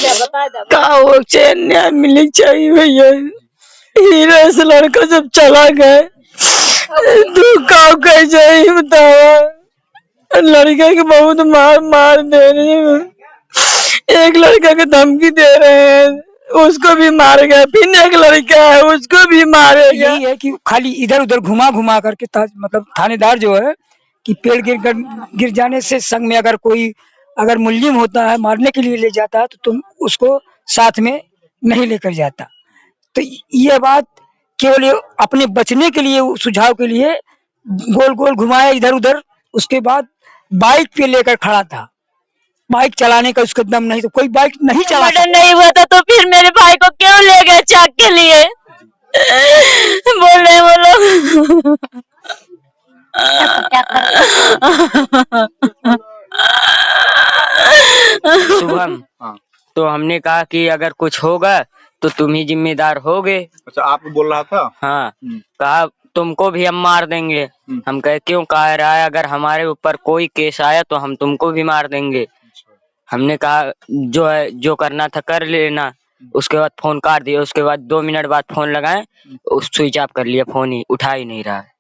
का वो चैन न्याय मिलनी चाहिए भैया। हीरे से लड़का जब चला गए तो का कैसे ही बतावा। लड़का के बहुत मार मार दे रही है। एक लड़का के धमकी दे रहे हैं, उसको भी मार गया, फिर एक लड़का है उसको भी मारेगा। यही है कि खाली इधर उधर घुमा घुमा करके मतलब थानेदार जो है कि पेड़ गिर जाने से संग में अगर मुल्जिम होता है मारने के लिए ले जाता है तो तुम उसको साथ में नहीं लेकर जाता। तो ये बात केवल अपने बचने के लिए, सुझाव के लिए गोल गोल घुमाया इधर उधर। उसके बाद बाइक पे लेकर खड़ा था। बाइक चलाने का उसका दम नहीं, तो कोई बाइक नहीं चला सकता। नहीं हुआ था तो फिर मेरे भाई को क्यों ले गए चाक के लिए? बोल रहे वो लोग। शुभम, तो हमने कहा कि अगर कुछ होगा तो तुम ही जिम्मेदार होगे। अच्छा, आपको बोल रहा था? हाँ, कहा तुमको भी हम मार देंगे। हम कहे क्यों? कह रहा है अगर हमारे ऊपर कोई केस आया तो हम तुमको भी मार देंगे। हमने कहा जो है जो करना था कर लेना। उसके बाद फोन काट दिया। उसके बाद 2 मिनट बाद फोन लगाए, स्विच ऑफ कर लिया, फोन ही उठा ही नहीं रहा है।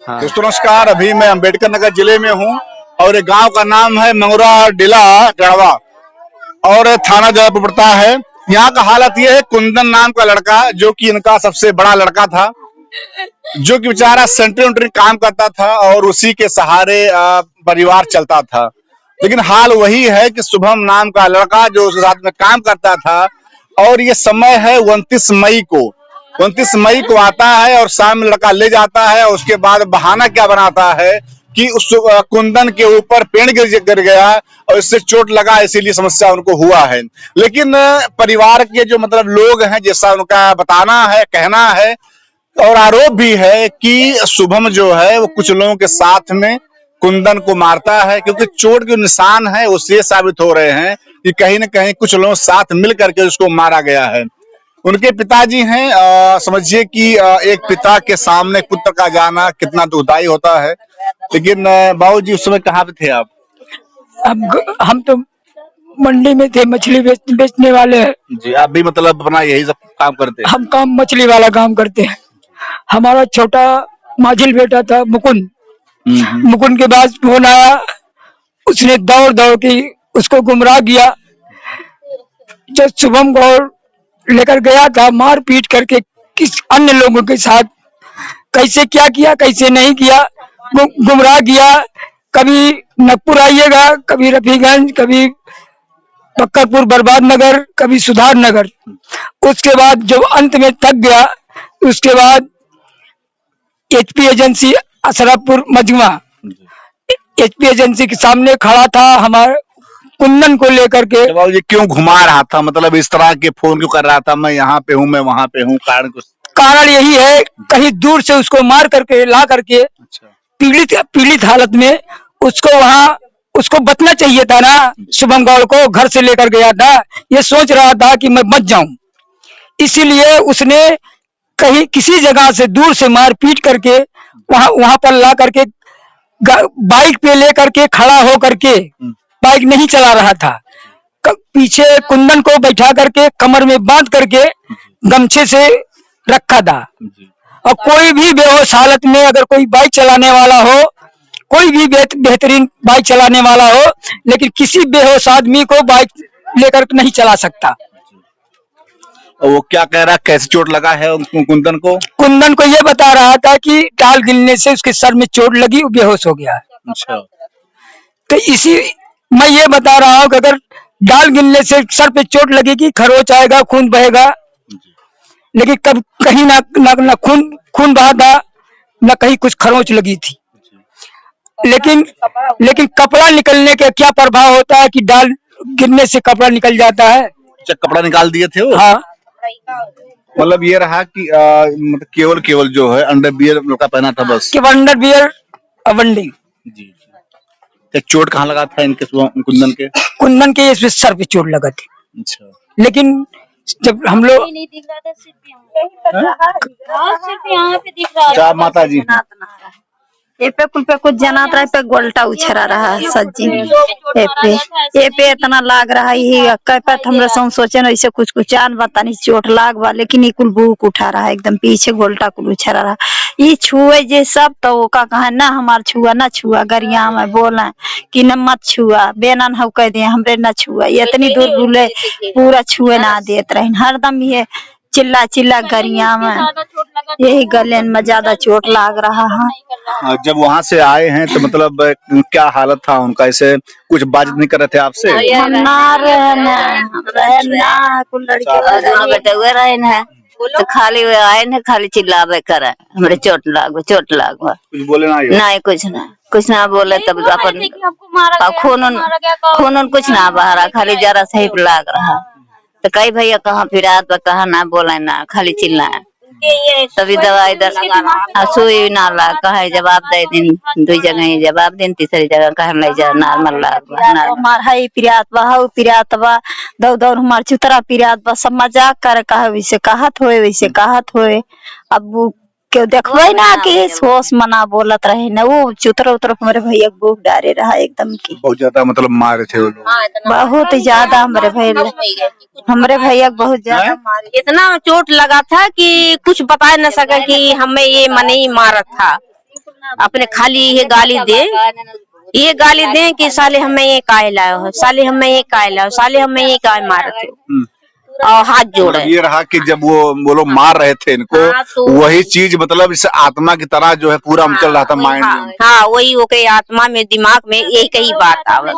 हाँ। दोस्तों नमस्कार, अभी मैं अम्बेडकर नगर जिले में हूँ और एक गांव का नाम है मंगरा डिला गढ़वा और थाना जयपुर पड़ता है। यहाँ का हालत ये है, कुंदन नाम का लड़का जो कि इनका सबसे बड़ा लड़का था, जो कि बेचारा सेंट्री काम करता था और उसी के सहारे परिवार चलता था। लेकिन हाल वही है कि शुभम नाम का लड़का जो उसके साथ में काम करता था, और ये समय है 29 मई को। 29 मई को आता है और शाम में लड़का ले जाता है। और उसके बाद बहाना क्या बनाता है कि उस कुंदन के ऊपर पेड़ गिर गया और इससे चोट लगा, इसीलिए समस्या उनको हुआ है। लेकिन परिवार के जो मतलब लोग हैं, जैसा उनका बताना है, कहना है और आरोप भी है कि शुभम जो है वो कुछ लोगों के साथ में कुंदन को मारता है, क्योंकि चोट के निशान है उससे साबित हो रहे हैं कि कहीं न कहीं कुछ लोग साथ मिल करके उसको मारा गया है। उनके पिताजी हैं, समझिए कि एक पिता के सामने पुत्र का जाना कितना दुखदाई होता है। लेकिन बाबूजी उस समय कहाँ पे थे आप? अब हम तो मंडी में थे, मछली बेचने वाले हैं जी। आप भी मतलब अपना यही सब काम करते हैं? हम काम मछली वाला काम करते हैं। हमारा छोटा माजिल बेटा था मुकुंद। मुकुंद के बाद फोन आया, उसने दौड़ दौड़ के उसको गुमराह किया। जब शुभम को लेकर गया था, मार पीट करके किस अन्य लोगों के साथ कैसे क्या किया कैसे नहीं किया, गुमराह किया। कभी नगपुर आइएगा, कभी रफीगंज, कभी बक्करपुर बर्बाद नगर, कभी सुधार नगर। उसके बाद जो अंत में थक गया, उसके बाद HP एजेंसी असरापुर मजमा, HP एजेंसी के सामने खड़ा था हमारे कुंदन को लेकर के। बाबू जी क्यों घुमा रहा था, मतलब इस तरह के फोन क्यों कर रहा था, मैं यहाँ पे हूँ मैं वहाँ पे हूँ? कारण यही है, कहीं दूर से उसको मार करके ला करके पीड़ित हालत में उसको बचना चाहिए था ना। शुभम गौड़ को घर से लेकर गया था, ये सोच रहा था कि मैं बच जाऊं, इसीलिए उसने कहीं किसी जगह से दूर से मार पीट करके वहां पर ला करके बाइक पे लेकर के खड़ा हो करके, बाइक नहीं चला रहा था, पीछे कुंदन को बैठा करके कमर में बांध करके गमछे से रखा था। और कोई भी बेहोश हालत में अगर कोई बाइक चलाने वाला हो, कोई भी बेहतरीन बाइक चलाने वाला हो, लेकिन किसी बेहोश आदमी को बाइक लेकर नहीं चला सकता। वो क्या कह रहा, कैसे चोट लगा है कुंदन को? कुंदन को ये बता रहा था कि डाल गिरने से उसके सर में चोट लगी, वो बेहोश हो गया। अच्छा। तो इसी मैं ये बता रहा हूँ कि अगर डाल गिरने से सर पे चोट लगेगी, खरोच आएगा, खून बहेगा, लेकिन कब कहीं ना खून बहा था, न कहीं कुछ खरोच लगी थी। लेकिन कपड़ा निकलने का क्या प्रभाव होता है कि डाल गिरने से कपड़ा निकल जाता है। अच्छा, कपड़ा निकाल दिए थे वो? हाँ। मतलब ये रहा कि मतलब केवल जो है अंडरवियर लड़का पहना था बस? केवल अंडरवियर अवंडी। जी। चोट कहाँ लगा था इनके कुंदन के? कुंदन के इसमें सर पे चोट लगा थी। अच्छा। लेकिन जब हम लोग नहीं दिख रहा था, सिर्फ यहाँ पे दिख रहा था। माता जी ये पे कुल पे कुछ जनात रहा पे गोल्टा उछरा रहा सज्जी ये पे इतना लाग रहा है कह पे हमरा सम सोचे न ऐसे कुछ कुछ जान बतानी चोट लाग बा लेकिन ये कुल भूख उठा रहा है एकदम पीछे गोल्टा कुल उछरा रहा ये छुए जे सब तो वो का कहा ना हमार छुआ ना छुआ गरिया में बोला कि न मत छुआ बेनन हो कह दिए हमरे न छुआ ये इतनी दूर बोले पूरा छुए ना देत रहे हरदम ये चिल्ला चिल्ला गरिया में यही गले में ज्यादा चोट लाग रहा है। जब वहां से आए हैं तो मतलब क्या हालत था उनका, ऐसे कुछ बातचीत नहीं कर रहे थे आपसे? कुल लड़के तो खाली वे आए न खाली चिल्लावे करे हमरे चोट लाग कुछ बोले ना? नहीं कुछ ना बोले तब अपन खून कुछ ना बहा खाली जरा सही लाग रहा तो कई भैया कहाँ फिरात कहा ना बोले ना खाली चिल्ला तभी दवाई सुई ना ला कहे जवाब दे दिन 2 जगह जवाब दिन तीसरी जगह कहे ले जा नॉर्मल लाग हमार है पिरात बा दौ दौर हमार चुतरा पिरात बा सब मजाक कर कहे वैसे कहत होए अब क्यों देखबे ना कि सोच मना बोलत रहे ना वो चुतरा उतर हमारे भैया भूख डारे रहा एकदम की बहुत ज्यादा मतलब मारे थे वो लोग? बहुत ज्यादा हमारे भैया बहुत ज्यादा मारे इतना चोट लगा था कि कुछ बता न सके कि हमें ये मन ही मारा था अपने खाली ये गाली दे कि साले हमें ये काय लाओ हो साले हमें ये काय लाओ साले हमें ये काय मारे थे और हाथ जोड़े। ये रहा कि जब वो लोग मार रहे थे इनको तो वही चीज मतलब इस आत्मा की तरह जो है पूरा चल रहा था माइंड में। हाँ वही ओके आत्मा में दिमाग में यही कही बात आवत।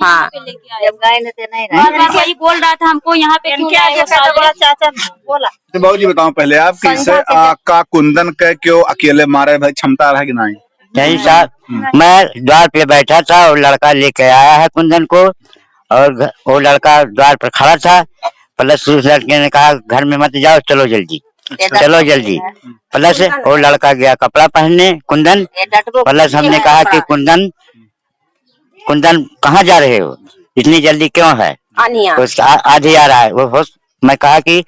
हाँ बोल रहा था हमको यहाँ पे चाचा बोला। तो बाबू जी बताओ पहले आप कि इसे का कुंदन के क्यों अकेले मारे भाई, क्षमता रहा कि नहीं? नहीं साहब, मैं द्वार पे बैठा था और लड़का लेके आया है कुंदन को और वो लड़का द्वार पर खड़ा था। प्लस उस लड़के ने कहा घर में मत जाओ चलो जल्दी प्लस वो लड़का गया कपड़ा पहनने कुंदन। प्लस हमने कहा कि कुंदन कहाँ जा रहे हो इतनी जल्दी क्यों है? आधी आ रहा है वो। मैं कहा कि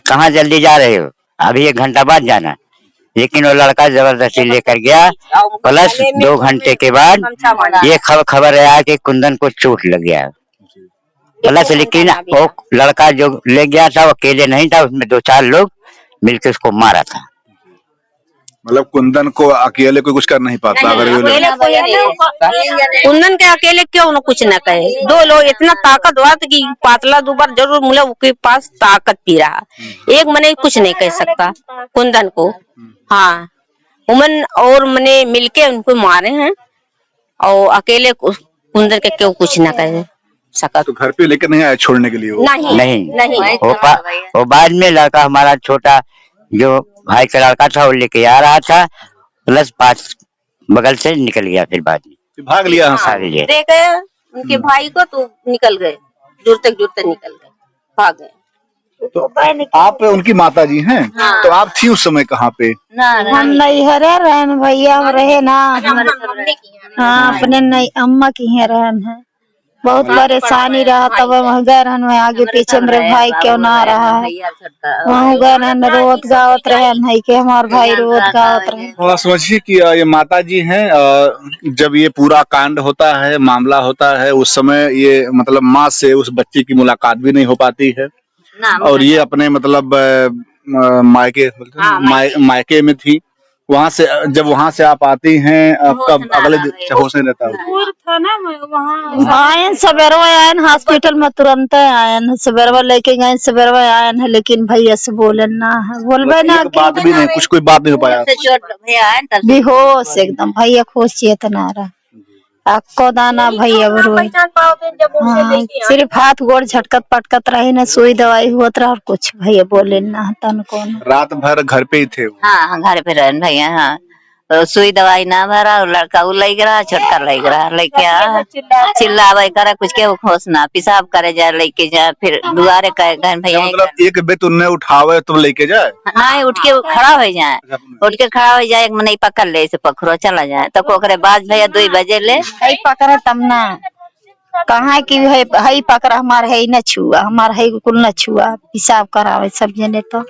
कहाँ जल्दी जा रहे हो, अभी 1 घंटा बाद जाना। लेकिन वो लड़का जबरदस्ती लेकर गया। प्लस 2 घंटे के बाद ये खबर आया कि कुंदन को चोट लग गया। प्लस लेकिन वो लड़का जो ले गया था वो अकेले नहीं था, उसमें 2-4 लोग मिलकर उसको मारा था। मतलब कुंदन को अकेले कोई कुछ कर नहीं पाता। अगर कुंदन के अकेले क्यों न कुछ न कहे, 2 लोग इतना ताकतवर कि पातला दुबर जरूर मुले उसके पास ताकत पी रहा, एक मने कुछ नहीं कह सकता कुंदन को। हाँ उमन और मने मिलके उनको मारे हैं और अकेले कुंदन के क्यों कुछ न कहे सका। तो घर पे लेकर नहीं आया छोड़ने के लिए? नहीं। वो बाद में लड़का हमारा छोटा जो भाई का लड़का था वो लेके आ रहा था। प्लस 5 बगल से निकल गया, फिर बाद में भाग लिया। सारे दे गए उनके भाई को तो निकल गए, जुड़ते निकल गए, भाग गए। तो आप उनकी माता जी हैं? हाँ। तो आप थी उस समय कहाँ पे? हम नहीं हरे रहन भैया रहे ना। हाँ अपने नहीं अम्मा की है रहन है, बहुत परेशानी रहा तब गए रहन में आगे पीछे मेरे भाई क्यों ना रहा है वहाँ गए रहन रोत गावत रहे नहीं के हमारे भाई रोत गावत रहे। समझिए कि ये माता जी हैं, जब ये पूरा कांड होता है मामला होता है उस समय ये मतलब माँ से उस बच्चे की मुलाकात भी नहीं हो पाती है और ये अपने मतलब मायके में थी। वहाँ से जब वहाँ से आप आती हैं कब अगले होश नहीं रहता? आयन सवेरवा आयन हॉस्पिटल में तुरंत आयन सवेरवा लेके गए सवेरवा आयन है लेकिन भैया से बोले ना है बोलबे ना बात भी नहीं कुछ कोई बात नहीं हो पाया। बेहोश एकदम भैया खोज चेतना रहा आपको दाना भैया हाँ, सिर्फ हाथ गोड़ झटकत पटकत रहे ना सुई दवाई हुआ और कुछ भैया बोले ना तन को। रात भर घर पे ही थे? हाँ घर पे रहन भैया। हाँ तो सुई दवाई ना भरा लड़का वो लग रहा छोटका लग रहा लेके चिल्लावे करे कुछ के खोस ना पेशाब करे जाए लेके जाए फिर दुआरे कहे भैया मतलब एक बेत उन्हें उठावे तुम लेके जाए? हाँ उठ के खड़ा हो जाए एक मन पकड़ ले से पकड़ो चला जाए तो ओकरे बाद भैया 2 बजे ले पकड़े तब ना कहाँ की है पकड़ा हमार है न छुआ हमार है कुल न छुआ हिसाब करावे सब जने तो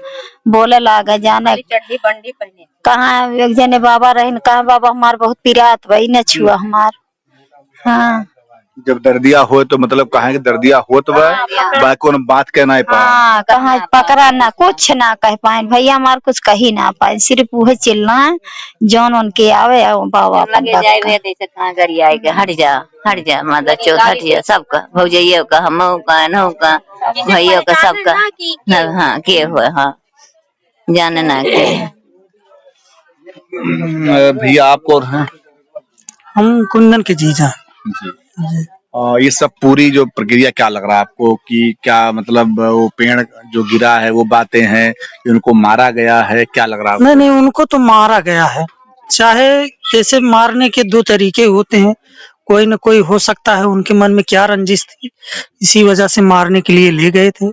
बोले लागे जाने चड्डी बंडी पहने कहाँ एक जने बाबा रहे कहा बाबा हमार बहुत पिरात भाई न छुआ हमार। हाँ जब दर्दिया हो तो मतलब कहा कि दर्दिया हो तो वह कौन बात कहना है पाए। हाँ कहाँ पकड़ा ना कुछ ना कह पाए भैया हमार कुछ कही ना पाए सिर्फ वह चिल्ला जौन उनके आवे बाबा लगे जाए वे जैसे कहाँ गरी आएगा हट जा माता चौथ हट जा सबका भौजैया का हमहू का नहू का भैया का सबका हाँ के हुए हाँ जाने ना के भैया आप कौन हैं? हम कुंदन के जीजा। और ये सब पूरी जो प्रक्रिया क्या लग रहा है आपको कि क्या मतलब वो पेड़ जो गिरा है वो बातें हैं कि उनको मारा गया है, क्या लग रहा है? नहीं नहीं, उनको तो मारा गया है। चाहे जैसे मारने के दो तरीके होते हैं, कोई न कोई हो सकता है उनके मन में क्या रंजिश थी, इसी वजह से मारने के लिए ले गए थे।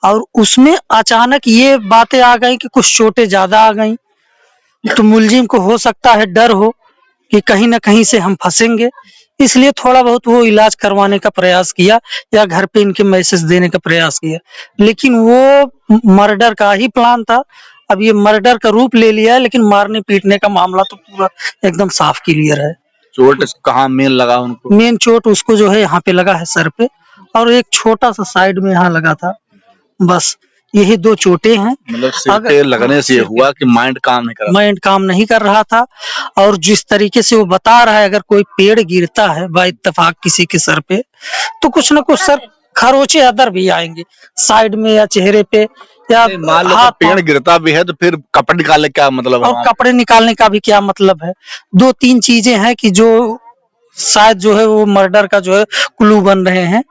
और उसमें अचानक ये बातें आ गई कि कुछ चोटें ज्यादा आ गई, तो मुलजिम को हो सकता है डर हो कि कहीं न कहीं से हम फंसेंगे, इसलिए थोड़ा बहुत वो इलाज करवाने का प्रयास किया या घर पे इनके मैसेज देने का प्रयास किया, लेकिन वो मर्डर का ही प्लान था। अब ये मर्डर का रूप ले लिया है, लेकिन मारने पीटने का मामला तो पूरा एकदम साफ क्लियर है। चोट कहाँ मेन लगा उनको? मेन चोट उसको जो है यहाँ पे लगा है सर पे, और एक छोटा सा साइड में यहाँ लगा था, बस यही दो चोटें हैं। मतलब सिर पे लगने से हुआ कि माइंड काम नहीं कर रहा था। और जिस तरीके से वो बता रहा है, अगर कोई पेड़ गिरता है बाय इत्तेफाक किसी के सर पे, तो कुछ न कुछ सर खरोचे अदर भी आएंगे साइड में या चेहरे पे या हाथ। पेड़ गिरता भी है तो फिर कपड़े निकालने क्या मतलब है? और कपड़े निकालने का भी क्या मतलब है? दो तीन चीजें हैं कि जो शायद जो है वो मर्डर का जो है क्लू बन रहे हैं,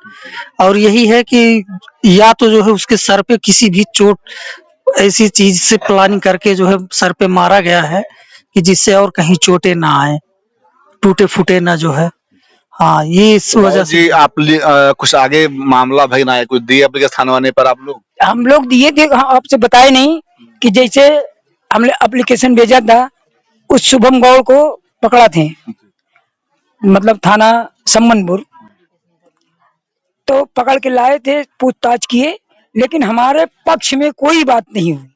और यही है कि या तो जो है उसके सर पे किसी भी चोट ऐसी चीज से प्लानिंग करके जो है सर पे मारा गया है कि जिससे और कहीं चोटें ना आए, टूटे फूटे ना जो है। हाँ, ये इस वजह से। जी आप कुछ आगे मामला भाई ना है, कुछ दिए एप्लीकेशन थाने वाले पर आप लोग? हम लोग दिए थे, आपसे बताए नहीं कि जैसे हमने एप्लीकेशन भेजा था, उस शुभम गौड़ को पकड़ा थे, मतलब थाना सम्मनपुर, तो पकड़ के लाए थे, पूछताछ किए, लेकिन हमारे पक्ष में कोई बात नहीं हुई,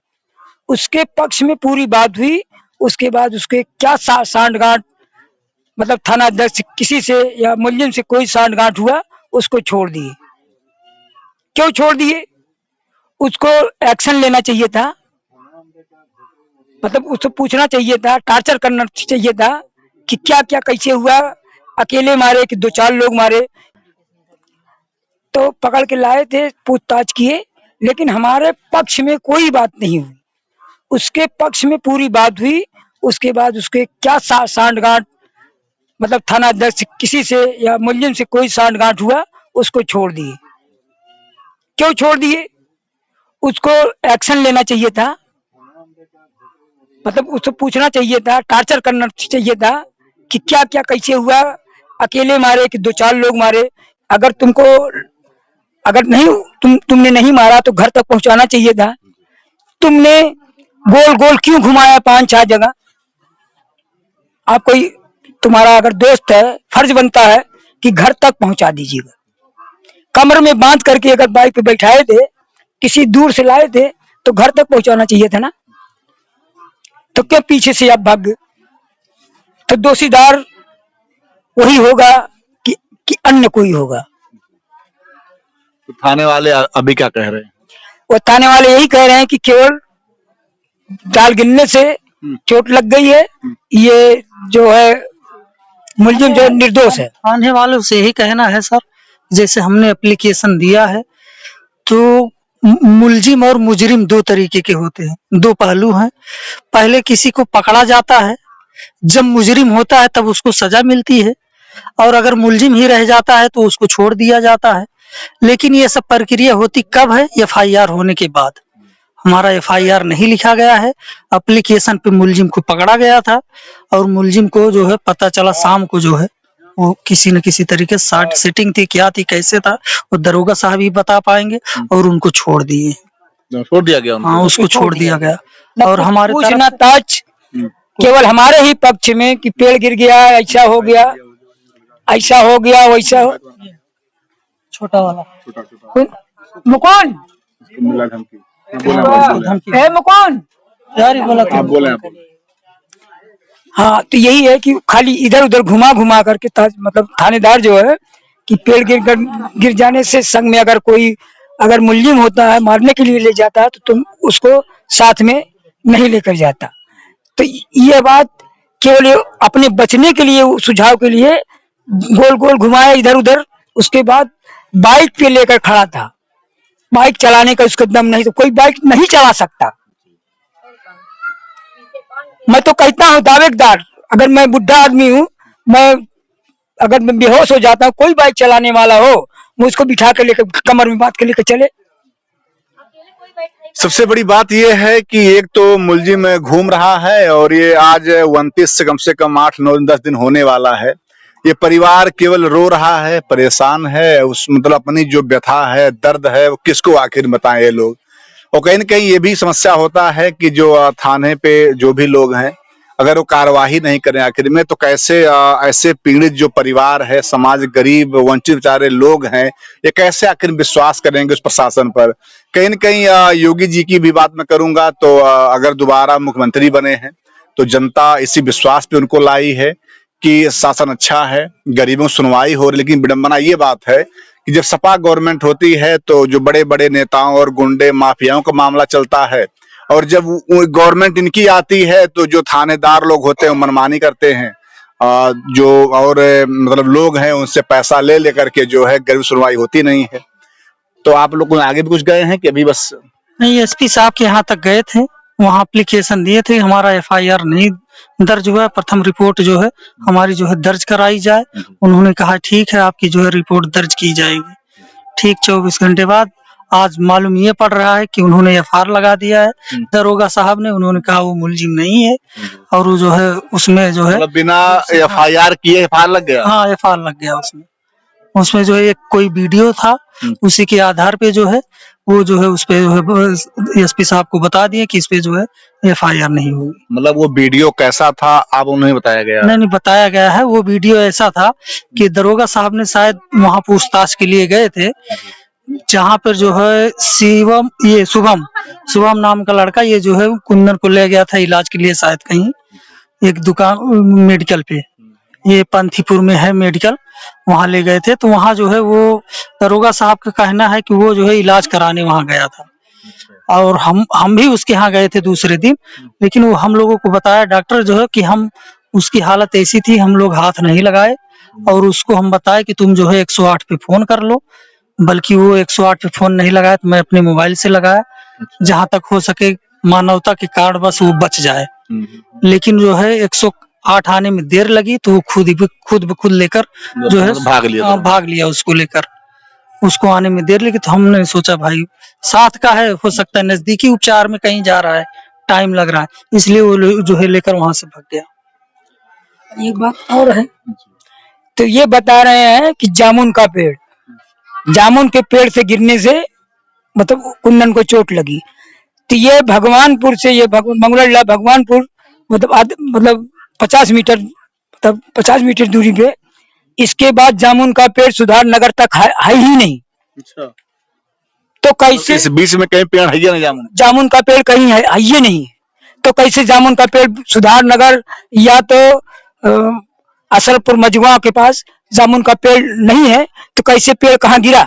उसके पक्ष में पूरी बात हुई। उसके बाद उसके क्या सांठगांठ, मतलब थाना अध्यक्ष किसी से या मुलजिम से कोई सांठगांठ हुआ, उसको छोड़ दिए। क्यों छोड़ दिए? उसको एक्शन लेना चाहिए था, मतलब उससे पूछना चाहिए था, टार्चर करना चाहिए था कि क्या क्या कैसे हुआ, अकेले मारे कि दो चार लोग मारे। तो पकड़ के लाए थे, पूछताछ किए, लेकिन हमारे पक्ष में कोई बात नहीं हुई, उसके पक्ष में पूरी बात हुई। उसके बाद उसके क्या सांठगांठ, मतलब थाना अध्यक्ष किसी से या मुलजिम से कोई सांठगांठ हुआ, उसको छोड़ दिए। क्यों छोड़ दिए? उसको एक्शन लेना चाहिए था, मतलब उससे पूछना चाहिए था, टार्चर करना चाहिए था कि क्या क्या कैसे हुआ, अकेले मारे कि दो चार लोग मारे। अगर तुमने नहीं मारा तो घर तक पहुंचाना चाहिए था। तुमने गोल गोल क्यों घुमाया 5-6 जगह? आप कोई तुम्हारा अगर दोस्त है, फर्ज बनता है कि घर तक पहुंचा दीजिएगा। कमर में बांध करके अगर बाइक पे बैठाए थे, किसी दूर से लाए थे, तो घर तक पहुंचाना चाहिए था ना। तो क्या पीछे से आप भाग गए? तो दोषीदार वही होगा कि अन्य कोई होगा। तो थाने वाले अभी क्या कह रहे हैं? वो थाने वाले यही कह रहे हैं कि केवल दाल गिनने से चोट लग गई है, ये जो है मुलजिम जो निर्दोष है। थाने वालों से यही कहना है सर, जैसे हमने एप्लीकेशन दिया है, तो मुलजिम और मुजरिम दो तरीके के होते हैं, दो पहलू हैं। पहले किसी को पकड़ा जाता है, जब मुजरिम होता है तब उसको सजा मिलती है, और अगर मुलजिम ही रह जाता है तो उसको छोड़ दिया जाता है। लेकिन ये सब प्रक्रिया होती कब है? एफआईआर होने के बाद। हमारा एफआईआर नहीं लिखा गया है, एप्लीकेशन पे मुलजिम को पकड़ा गया था, और मुलजिम को जो है पता चला शाम को जो है वो किसी न किसी तरीके से सेटिंग थी, क्या थी, कैसे था, वो दरोगा साहब ही बता पाएंगे, और उनको छोड़ दिए। छोड़ दिया गया? हाँ, उसको छोड़ दिया गया। और हमारे पूछताछ केवल हमारे ही पक्ष में कि पेड़ गिर गया, ऐसा हो गया, ऐसा हो गया, वैसा हो, छोटा वाला छोटा छोटा मुकुंद मिला धमकी। बोले ए मुकुंद यार, ये बोला आप बोले आप बोले। हाँ, तो यही है कि खाली इधर उधर घुमा घुमा करके मतलब थानेदार जो है कि पेड़ गिर जाने से संग में अगर कोई अगर मुलजिम होता है मारने के लिए ले जाता है तो तुम उसको साथ में नहीं लेकर जाता। तो ये बात केवल अपने बचने के लिए, सुझाव के लिए गोल गोल घुमाया इधर उधर। उसके बाद बाइक पे लेकर खड़ा था, बाइक चलाने का उसका दम नहीं, तो कोई बाइक नहीं चला सकता। मैं तो कहता हूँ दावेदार, अगर मैं बुढ़ा आदमी हूँ, अगर मैं बेहोश हो जाता हूँ, कोई बाइक चलाने वाला हो, मैं उसको बिठा कर लेकर कमर में बांध के लेकर चले। सबसे बड़ी बात यह है कि एक तो मुलजिम घूम रहा है और ये आज 29 से कम 8, 9, 10 दिन होने वाला है। ये परिवार केवल रो रहा है, परेशान है, उस मतलब अपनी जो व्यथा है, दर्द है, वो किसको आखिर बताएं ये लोग। और कहीं न कहीं ये भी समस्या होता है कि जो थाने पे जो भी लोग हैं, अगर वो कार्यवाही नहीं करें आखिर में, तो कैसे ऐसे पीड़ित जो परिवार है, समाज गरीब वंचित बेचारे लोग हैं, ये कैसे आखिर विश्वास करेंगे उस प्रशासन पर। कहीं न कहीं योगी जी की भी बात मैं करूंगा तो अगर दोबारा मुख्यमंत्री बने हैं तो जनता इसी विश्वास पे उनको लाई है कि शासन अच्छा है, गरीबों की सुनवाई हो रही। लेकिन विडंबना ये बात है कि जब सपा गवर्नमेंट होती है तो जो बड़े बड़े नेताओं और गुंडे माफियाओं का मामला चलता है, और जब गवर्नमेंट इनकी आती है तो जो थानेदार लोग होते हैं वो मनमानी करते हैं। जो और मतलब लोग हैं उनसे पैसा ले लेकर के जो है गरीब सुनवाई होती नहीं है। तो आप लोग आगे भी कुछ गए हैं कि अभी बस? नहीं, एसपी साहब के यहाँ तक गए थे, वहाँ एप्लीकेशन दिए थे, हमारा एफआईआर नहीं दर्ज हुआ। प्रथम रिपोर्ट जो है हमारी जो है दर्ज कराई जाए। उन्होंने कहा ठीक है, आपकी जो है रिपोर्ट दर्ज की जाएगी। ठीक 24 घंटे बाद आज मालूम ये पड़ रहा है कि उन्होंने एफआईआर लगा दिया है दरोगा साहब ने। उन्होंने कहा वो मुलजिम नहीं है और वो जो है उसमें जो है मतलब बिना एफआईआर किए एफआईआर लग गया। हाँ, एफआईआर लग गया उसमें जो है एक कोई वीडियो था, उसी के आधार पे जो है वो जो है उस पे जो है एसपी साहब को बता दिए कि इस पे जो है एफआईआर नहीं होगी। मतलब वो वीडियो कैसा था आप उन्हें बताया गया? नहीं बताया गया है। वो वीडियो ऐसा था कि दरोगा साहब ने शायद वहाँ पूछताछ के लिए गए थे, जहाँ पर जो है शुभम नाम का लड़का ये जो है कुंदन को ले गया था इलाज के लिए, शायद कहीं एक दुकान मेडिकल पे, ये पंथीपुर में है मेडिकल, वहां ले गए थे। तो वहां जो है वो दरोगा साहब का कहना है कि वो जो है इलाज कराने वहां गया था और हम भी उसके यहाँ गए थे दूसरे दिन। लेकिन वो हम लोगों को बताया डॉक्टर जो है कि हम उसकी हालत ऐसी थी, हम लोग हाथ नहीं लगाए और उसको हम बताए कि तुम जो है 108 पे फोन कर लो। बल्कि वो 108 पे फोन नहीं लगाया तो मैं अपने मोबाइल से लगाया, जहां तक हो सके मानवता के कारण बस वो बच जाए। लेकिन जो है 108 आने में देर लगी तो वो खुद लेकर जो है भाग लिया उसको लेकर। उसको आने में देर लगी तो हमने सोचा भाई साथ का है, हो सकता है नजदीकी उपचार में कहीं जा रहा है, टाइम लग रहा है, इसलिए वो जो है लेकर वहां से भाग गया। एक बात और है, तो ये बता रहे हैं कि जामुन के पेड़ से गिरने से मतलब कुंदन को चोट लगी। तो ये भगवानपुर से ये मंगला भगवानपुर मतलब 50 मीटर दूरी पे, इसके बाद जामुन का पेड़ सुधार नगर तक है ही नहीं। अच्छा। तो कैसे इस बीच में कहीं पेड़ है नहीं? जामुन का पेड़ कहीं है ही नहीं, तो कैसे जामुन का पेड़ सुधार नगर या तो असलपुर मजवा के पास जामुन का पेड़ नहीं है, तो कैसे पेड़ कहाँ गिरा?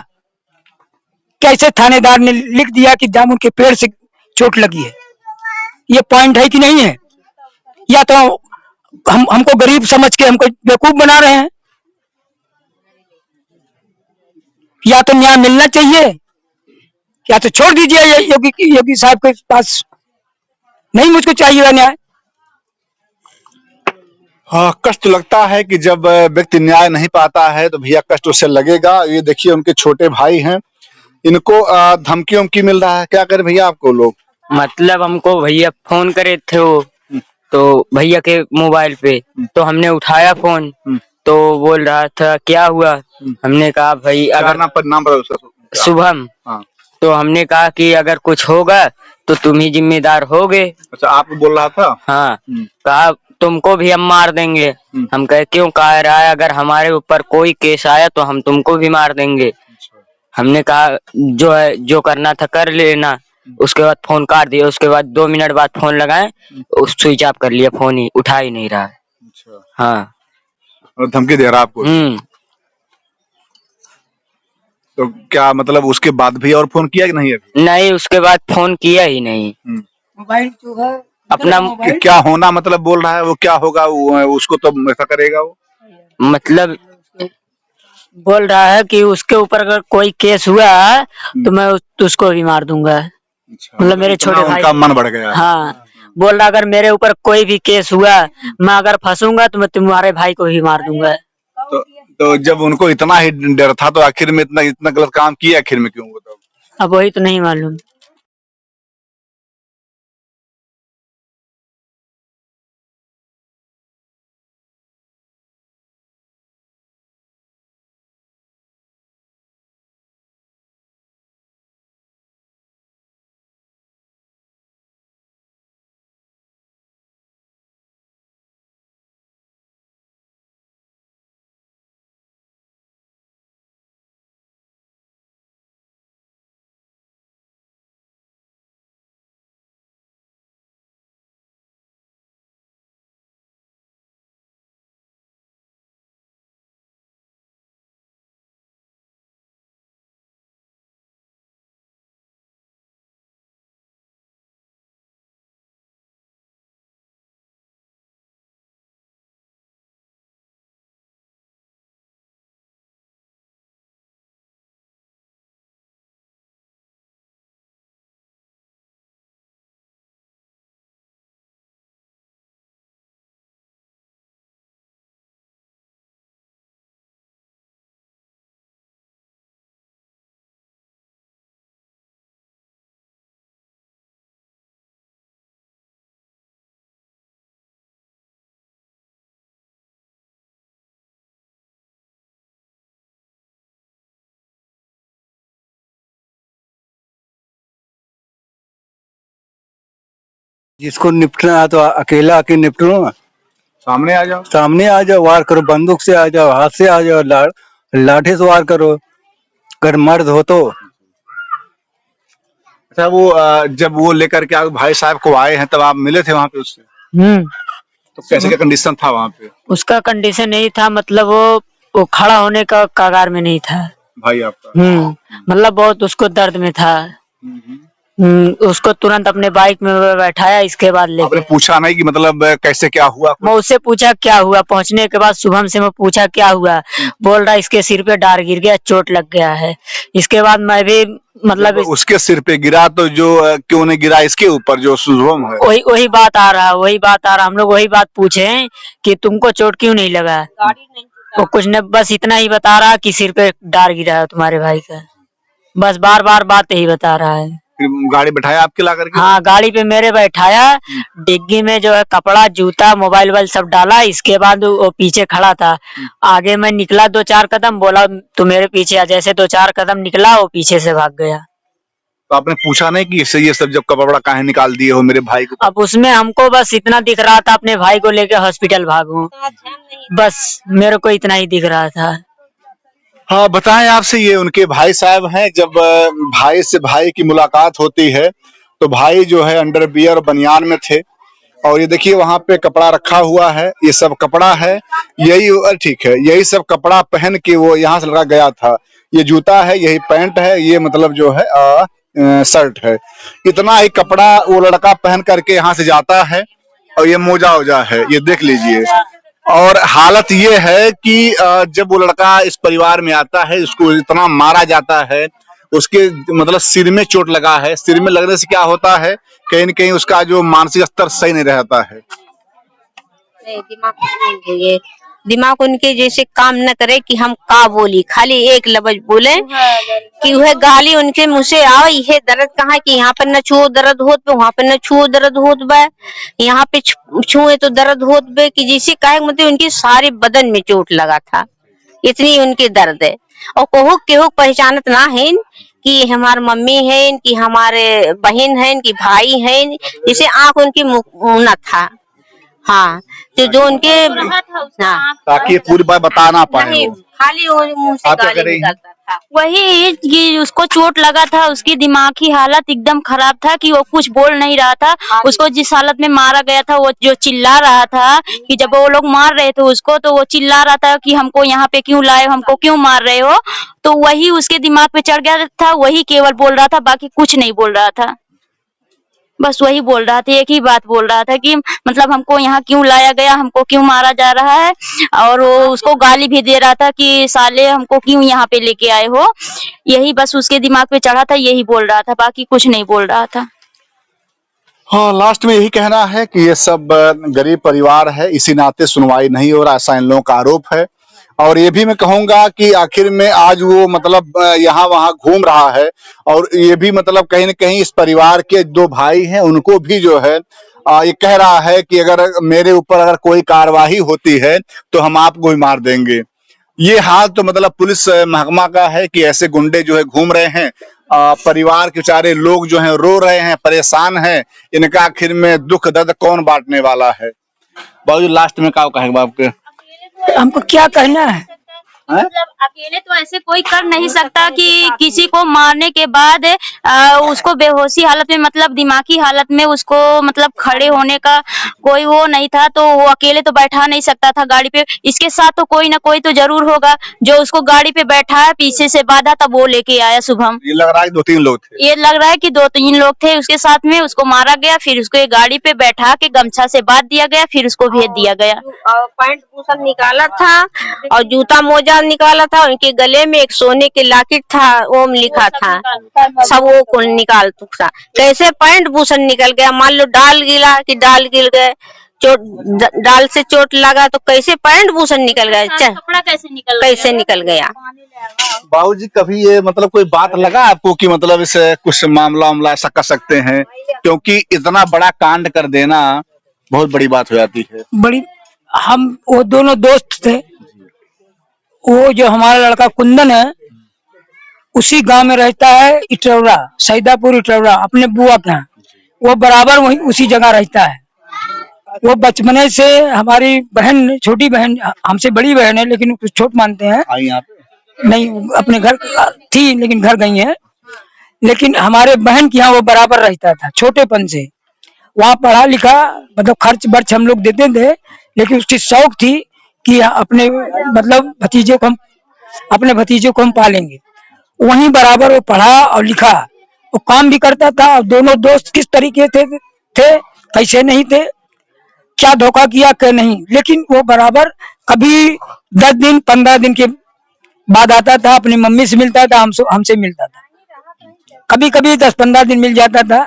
कैसे थानेदार ने लिख दिया कि जामुन के पेड़ से चोट लगी है? ये पॉइंट है कि नहीं है? या तो हमको गरीब समझ के हमको बेवकूफ बना रहे हैं, या तो न्याय मिलना चाहिए या तो छोड़ दीजिए योगी साहब के पास। नहीं, मुझको चाहिए न्याय। हाँ, कष्ट लगता है कि जब व्यक्ति न्याय नहीं पाता है तो भैया कष्ट उससे लगेगा। ये देखिए उनके छोटे भाई हैं, इनको धमकी उमकी मिल रहा है। क्या करें भैया आपको लोग? मतलब हमको भैया फोन करे थे वो, तो भैया के मोबाइल पे, तो हमने उठाया फोन तो बोल रहा था क्या हुआ। हमने कहा भाई अगर नाम शुभम, तो हमने कहा कि अगर कुछ होगा तो तुम ही जिम्मेदार होगे। अच्छा, आप बोल रहा था? हाँ, कहा तुमको भी हम मार देंगे। हम कहे क्यों? कह रहा है अगर हमारे ऊपर कोई केस आया तो हम तुमको भी मार देंगे। हमने कहा जो है जो करना था कर लेना। उसके बाद फोन काट दिया। उसके बाद 2 मिनट बाद फोन लगाए, उस स्विच ऑफ कर लिया, फोन ही उठा ही नहीं रहा है। अच्छा। हाँ। और धमकी दे रहा आपको? तो क्या मतलब उसके बाद भी और फोन किया कि नहीं अभी? नहीं, उसके बाद फोन किया ही नहीं। मोबाइल जो है अपना क्या होना मतलब बोल रहा है, वो क्या होगा उसको तो ऐसा करेगा वो? मतलब बोल रहा है कि उसके ऊपर अगर कोई केस हुआ तो मैं उसको भी मार दूंगा। अच्छा, मतलब मेरे छोटे भाई उनका मन बढ़ गया। हाँ, बोल रहा अगर मेरे ऊपर कोई भी केस हुआ, मैं अगर फंसूंगा तो मैं तुम्हारे भाई को भी मार दूंगा। तो जब उनको इतना ही डर था तो आखिर में इतना इतना गलत काम किया आखिर में क्यों बताओ? अब वही तो नहीं मालूम। जिसको निपटना है तो अकेला आके निपटो ना। सामने आ जाओ। सामने आ जाओ, वार करो, बंदूक से आ जाओ, हाथ से आ जाओ, लाठी से वार करो, अगर मर्द हो तो। अच्छा, वो जब वो लेकर के आप भाई साहब को आए हैं तब आप मिले थे वहां पे उससे? तो कैसे क्या कंडीशन था वहां पे? उसका कंडीशन यही था, मतलब वो खड़ा होने का कगार में नहीं था भाई आपका? मतलब बहुत उसको दर्द में था। उसको तुरंत अपने बाइक में बैठाया, इसके बाद आपने लेके पूछा नहीं कि मतलब कैसे क्या हुआ? मैं उससे पूछा क्या हुआ। पहुंचने के बाद शुभम से मैं पूछा क्या हुआ, बोल रहा इसके सिर पे डार गिर गया, चोट लग गया है। इसके बाद मैं भी मतलब उसके सिर पे गिरा तो जो क्यों नहीं गिरा इसके ऊपर जो शुभम है? वही बात आ रहा। हम लोग वही बात पूछे कि तुमको चोट क्यों नहीं लगा। वो कुछ न, बस इतना ही बता रहा कि सिर पे डार गिरा है तुम्हारे भाई का। बस बार बार बात यही बता रहा है। फिर गाड़ी बैठाया आपके ला करके? हाँ, गाड़ी पे मेरे बैठाया, डिग्गी में जो है कपड़ा, जूता, मोबाइल वोबाइल सब डाला। इसके बाद वो पीछे खड़ा था। आगे मैं निकला 2-4 कदम, बोला तू मेरे पीछे आ। जैसे 2-4 कदम निकला, वो पीछे से भाग गया। तो आपने पूछा नहीं कि इससे ये सब जब कपड़ा काहे निकाल दिए हो मेरे भाई को? अब उसमें हमको बस इतना दिख रहा था अपने भाई को लेके हॉस्पिटल भागूं, बस मेरे को इतना ही दिख रहा था। हाँ, बताएं आपसे, ये उनके भाई साहब हैं। जब भाई से भाई की मुलाकात होती है तो भाई जो है अंडरवियर और बनियान में थे, और ये देखिए वहां पे कपड़ा रखा हुआ है, ये सब कपड़ा है, यही ठीक है, यही सब कपड़ा पहन के वो यहाँ से लड़का गया था। ये जूता है, यही पैंट है, ये मतलब जो है शर्ट है। इतना ही कपड़ा वो लड़का पहन करके यहाँ से जाता है, और ये मोजा वोजा है, ये देख लीजिए। और हालत ये है कि जब वो लड़का इस परिवार में आता है, उसको इतना मारा जाता है, उसके मतलब सिर में चोट लगा है। सिर में लगने से क्या होता है, कहीं न कहीं उसका जो मानसिक स्तर सही नहीं रहता है। दिमाग उनके जैसे काम न करे कि हम का बोली, खाली एक लफ्ज बोले कि वह गाली उनके मुंह से आओ। ये दर्द कहाँ कि यहाँ पर न छुओ दर्द होत पे, वहाँ पे न छुओ दर्द होत बा, यहाँ पे छुए तो दर्द होत बे, कि जैसे कहे मतलब उनकी सारे बदन में चोट लगा था, इतनी उनकी दर्द है। और केहू पहचानत ना है कि हमारे मम्मी है, कि हमारे बहन है, कि भाई है, जैसे आंख उनकी मुना था। हाँ, तो जो उनके ताकि पूरी बात बता ना पाए, खाली मुंह से गाली निकलता था। वही कि उसको चोट लगा था, उसकी दिमागी हालत एकदम खराब था कि वो कुछ बोल नहीं रहा था। उसको जिस हालत में मारा गया था, वो जो चिल्ला रहा था कि जब वो लोग मार रहे थे उसको, तो वो चिल्ला रहा था कि हमको यहाँ पे क्यों लाए, हमको क्यों मार रहे हो। तो वही उसके दिमाग पे चढ़ गया था, वही केवल बोल रहा था, बाकी कुछ नहीं बोल रहा था। बस वही बोल रहा था, एक ही बात बोल रहा था कि मतलब हमको यहाँ क्यों लाया गया, हमको क्यों मारा जा रहा है। और वो उसको गाली भी दे रहा था कि साले हमको क्यों यहाँ पे लेके आए हो। यही बस उसके दिमाग पे चढ़ा था, यही बोल रहा था, बाकी कुछ नहीं बोल रहा था। हाँ, लास्ट में यही कहना है कि ये सब गरीब परिवार है, इसी नाते सुनवाई नहीं हो रहा, ऐसा इन लोगों का आरोप है। और ये भी मैं कहूंगा कि आखिर में आज वो मतलब यहाँ वहाँ घूम रहा है, और ये भी मतलब कहीं न कहीं इस परिवार के 2 भाई हैं, उनको भी जो है ये कह रहा है कि अगर मेरे ऊपर अगर कोई कार्यवाही होती है तो हम आपको भी मार देंगे। ये हाल तो मतलब पुलिस महकमा का है कि ऐसे गुंडे जो है घूम रहे हैं, परिवार के बेचारे लोग जो हैं रो रहे हैं, परेशान हैं। इनका आखिर में दुख दर्द कौन बांटने वाला है? बाबू लास्ट में क्या कहेगा आपके? हमको क्या कहना है? मतलब अकेले तो ऐसे कोई कर नहीं सकता कि किसी को मारने के बाद उसको बेहोशी हालत में, मतलब दिमागी हालत में उसको मतलब खड़े होने का कोई वो नहीं था, तो वो अकेले तो बैठा नहीं सकता था गाड़ी पे। इसके साथ तो कोई ना कोई तो जरूर होगा जो उसको गाड़ी पे बैठाया, पीछे से बांधा, तब वो लेके आया शुभम। ये लग रहा है 2-3 लोग थे। ये लग रहा है कि 2-3 लोग थे उसके साथ में। उसको मारा गया, फिर उसको एक गाड़ी पे बैठा के गमछा से बांध दिया गया, फिर उसको भेज दिया गया। पैंट भूषण निकाला था और जूता मोजा निकाला था। उनके गले में एक सोने के लॉकेट था, ओम लिखा था, सब वो को निकाल था। कैसे पैंट भूषण निकल गया? मान लो डाल गिला कि डाल गिर गए, चोट डाल से चोट लगा तो कैसे पैंट भूषण निकल गया? कपड़ा कैसे निकल गया? बाबूजी कभी ये मतलब कोई बात लगा आपको कि मतलब इसे कुछ मामला ऐसा कर सकते हैं? क्योंकि इतना बड़ा कांड कर देना बहुत बड़ी बात हो जाती है। बड़ी, हम वो दोनों दोस्त थे। वो जो हमारा लड़का कुंदन है, उसी गांव में रहता है, इटरौरा, सैदापुर इटरौरा, अपने बुआ के यहाँ। वो बराबर वही उसी जगह रहता है। वो बचपने से हमारी बहन, छोटी बहन, हमसे बड़ी बहन है लेकिन कुछ छोट मानते हैं। यहाँ पे नहीं, अपने घर थी लेकिन घर गई है। लेकिन हमारे बहन के यहाँ वो बराबर रहता था छोटेपन से। वहाँ पढ़ा लिखा, मतलब खर्च बर्च हम लोग देते थे, लेकिन उसकी शौक थी कि अपने मतलब अपने भतीजे को हम पालेंगे। वहीं बराबर वो पढ़ा और लिखा, वो काम भी करता था। और दोनों दोस्त किस तरीके थे कैसे नहीं थे, क्या धोखा किया क्या नहीं, लेकिन वो बराबर कभी 10 दिन 15 दिन के बाद आता था, अपनी मम्मी से मिलता था, हमसे मिलता था। कभी कभी 10-15 दिन मिल जाता था,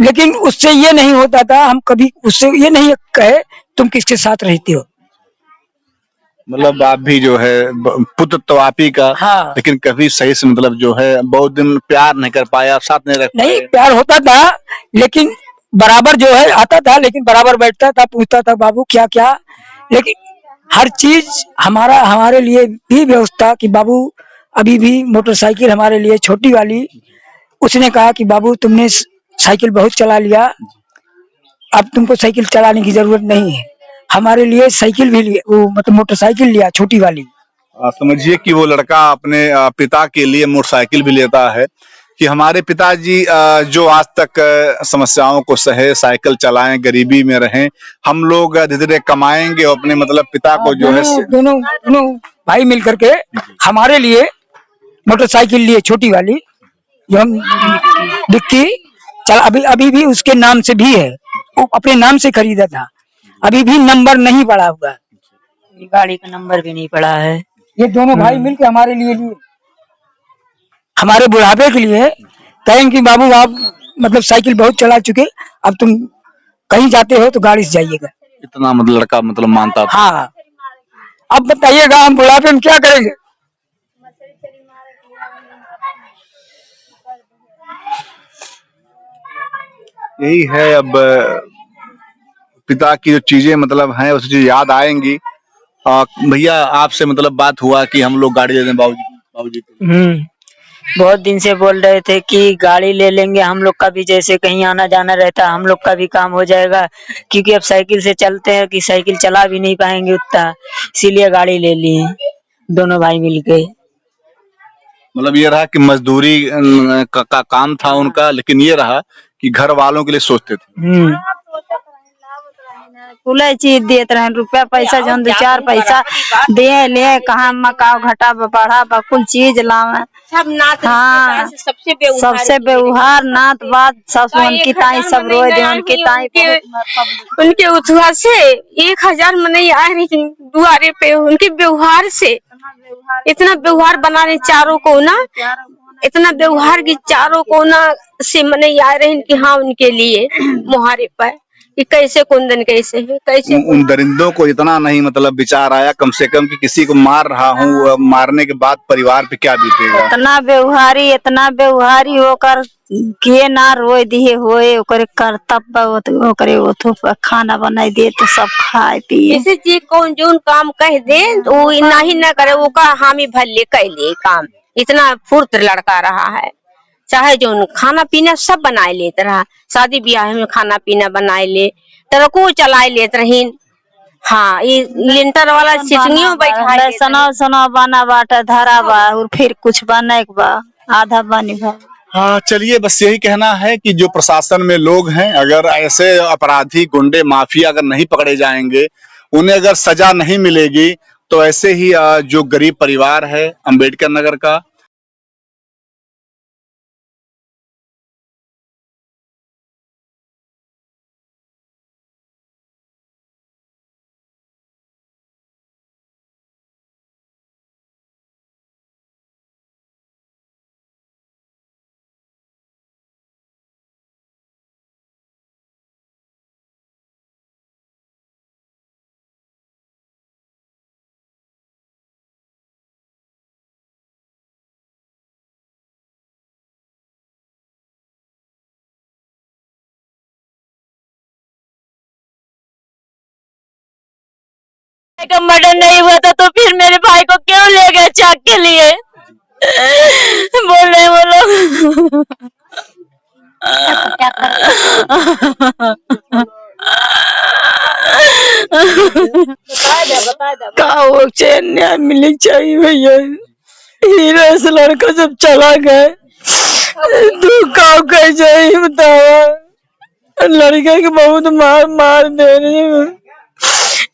लेकिन उससे ये नहीं होता था, हम कभी उससे ये नहीं कहे तुम किसके साथ रहती हो। मतलब आप भी जो है पुत्र तो आप ही का। हाँ। लेकिन कभी सही से मतलब जो है बहुत दिन प्यार नहीं कर पाया, साथ नहीं रह नहीं, प्यार होता था, लेकिन बराबर जो है आता था, लेकिन बराबर बैठता था, पूछता था बाबू क्या क्या। लेकिन हर चीज हमारे लिए भी व्यवस्था कि बाबू अभी भी मोटरसाइकिल हमारे लिए छोटी वाली, उसने कहा कि बाबू तुमने साइकिल बहुत चला लिया, अब तुमको साइकिल चलाने की जरूरत नहीं है। हमारे लिए साइकिल भी लिए, वो मतलब मोटरसाइकिल लिया छोटी वाली। समझिए कि वो लड़का अपने पिता के लिए मोटरसाइकिल भी लेता है कि हमारे पिताजी जो आज तक समस्याओं को सहे, साइकिल चलाएं, गरीबी में रहें, हम लोग धीरे धीरे कमाएंगे और अपने मतलब पिता को जो है दोनों भाई मिल करके हमारे लिए मोटरसाइकिल लिए छोटी वाली, जो हम डिक्की चल अभी भी उसके नाम से भी है, वो अपने नाम से खरीदा था, अभी भी नंबर नहीं पड़ा हुआ, गाड़ी का नंबर भी नहीं पड़ा है। ये दोनों भाई मिलके हमारे लिए हमारे बुढ़ापे के लिए कहें कि बाबू आप मतलब साइकिल बहुत चला चुके, अब तुम कहीं जाते हो तो गाड़ी से जाइएगा। इतना मतलब लड़का मतलब मानता था। हाँ, अब बताइएगा हम बुढ़ापे में क्या करेंगे। यही है, अब पिता की जो चीजें मतलब हैं उस चीज याद आएंगी। भैया आपसे मतलब बात हुआ कि हम लोग गाड़ी दे दें बाबूजी को। बहुत दिन से बोल रहे थे कि गाड़ी ले लेंगे, हम लोग का भी जैसे कहीं आना जाना रहता, हम लोग का भी काम हो जाएगा, क्योंकि अब साइकिल से चलते हैं कि साइकिल चला भी नहीं पाएंगे उतना, इसीलिए गाड़ी ले लिए दोनों भाई मिलके। मतलब ये रहा कि मजदूरी का काम था उनका, लेकिन ये रहा कि घर वालों के लिए सोचते थे। कुल चीज देते रहे, रुपया पैसा जौन 2-4 पैसा दे ले, कहाँ मकाओ घटा बढ़ा कुल चीज लावे। सब नात हाँ, सबसे व्यवहार नात बात सब उनकी ताई सब रोए दे, उनकी ताई उनके उठवा से 1000 मने आए रही दुआरे पे, उनके व्यवहार से इतना व्यवहार बनाने चारों को ना, इतना व्यवहार की चारों को ना से मने आए रहे कि हाँ उनके लिए मुहारे पर कि कैसे कुंदन कैसे है, कैसे उन दरिंदों को इतना नहीं मतलब विचार आया कम से कम कि किसी को मार रहा हूँ, मारने के बाद परिवार पे क्या बीतेगा। इतना व्यवहारी होकर के ना रोए दिए होए, ओकरे कर्तव्य ओकरे ओथो पर खाना बनाई दे तो सब खाए पिए। किसी चीज कौन जो काम कह दे तो वो नहीं ना करे, वो का हामी भले कह ले काम। इतना फुर्त लड़का रहा है, चाहे जो खाना पीना सब बनाए लेते रहा, शादी ब्याह में खाना पीना बनाए ले, ट्रको चलाए लेते रहीन। हाँ, ये लिंटर वाला सिटनियों बैठा सना बना बाटा धरा बा और फिर कुछ बने बा आधा बनी बा। हाँ चलिए, बस यही कहना है कि जो प्रशासन में लोग हैं, अगर ऐसे अपराधी गुंडे माफिया अगर नहीं पकड़े जाएंगे, उन्हें अगर सजा नहीं मिलेगी, तो ऐसे ही जो गरीब परिवार है अंबेडकर नगर का, का मर्डर नहीं हुआ था तो फिर मेरे भाई को क्यों ले गए चाक के लिए? बोल रहे वो लोग। का चैन न्याय मिलनी चाहिए भैया। हीरे से लड़का जब चला गए तू का कह जाए बतावा। लड़का के बहुत मार दे रही है,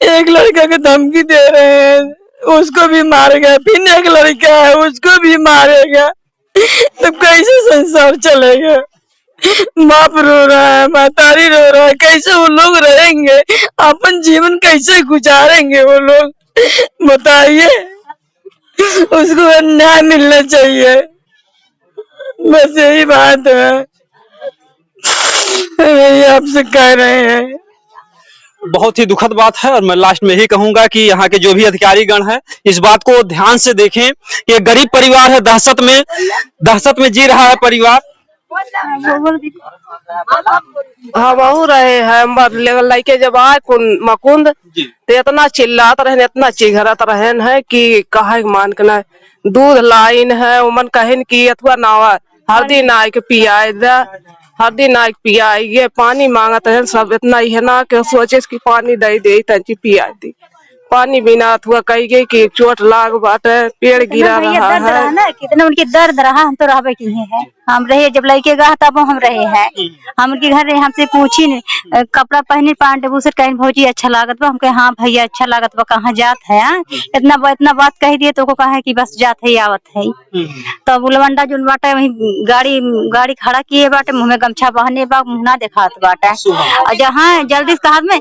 एक लड़का के धमकी दे रहे हैं, उसको भी मारेगा, फिर एक लड़का है उसको भी मारेगा, तो कैसे संसार चलेगा। बाप रो रहा है, महतारी रो रहा है, कैसे वो लोग रहेंगे, अपन जीवन कैसे गुजारेंगे वो लोग, बताइए। उसको न्याय मिलना चाहिए, बस यही बात है, यही आपसे कह रहे हैं। बहुत ही दुखद बात है, और मैं लास्ट में ही कहूंगा कि यहाँ के जो भी अधिकारी गण है इस बात को ध्यान से देखें कि गरीब परिवार है, दहशत में जी रहा है परिवार। हाँ बहु रहे हैं लड़के जब आए मकुंद तो इतना चिल्लात रहे, इतना चिघरत रहे है कि कहा मान के ना दूध लाइन है उमन कहन की अथवा नावा हल्दी नाय के पियाए दे, हल्दी नाय पियाए, पानी मांगत है सब, इतना ही है ना कि सोचे कि पानी दे तंची पिया दी, पानी बिना अथवा कही गई कि चोट लाग बाटे, पेड़ गिरा रहा है। कितना उनकी दर्द रहा, हम तो रहबे की है, हम रहे जब लड़के गए तब हम रहे हैं, हम उनके घर रहे, हमसे पूछी नहीं कपड़ा पहने पांडे भूसर कहीं भौजी अच्छा लागत बा, हम कहे हाँ भैया अच्छा लागत बा, कहाँ जात है। इतना बात कह दिए तो कहा है कि बस जात है आवत है। तो बुलवंडा जो बाटे वही गाड़ी खड़ा किए बाटे, मुँह में गमछा बहने बा, मुँह ना दिखात बाटे, और जहाँ जल्दी कहा में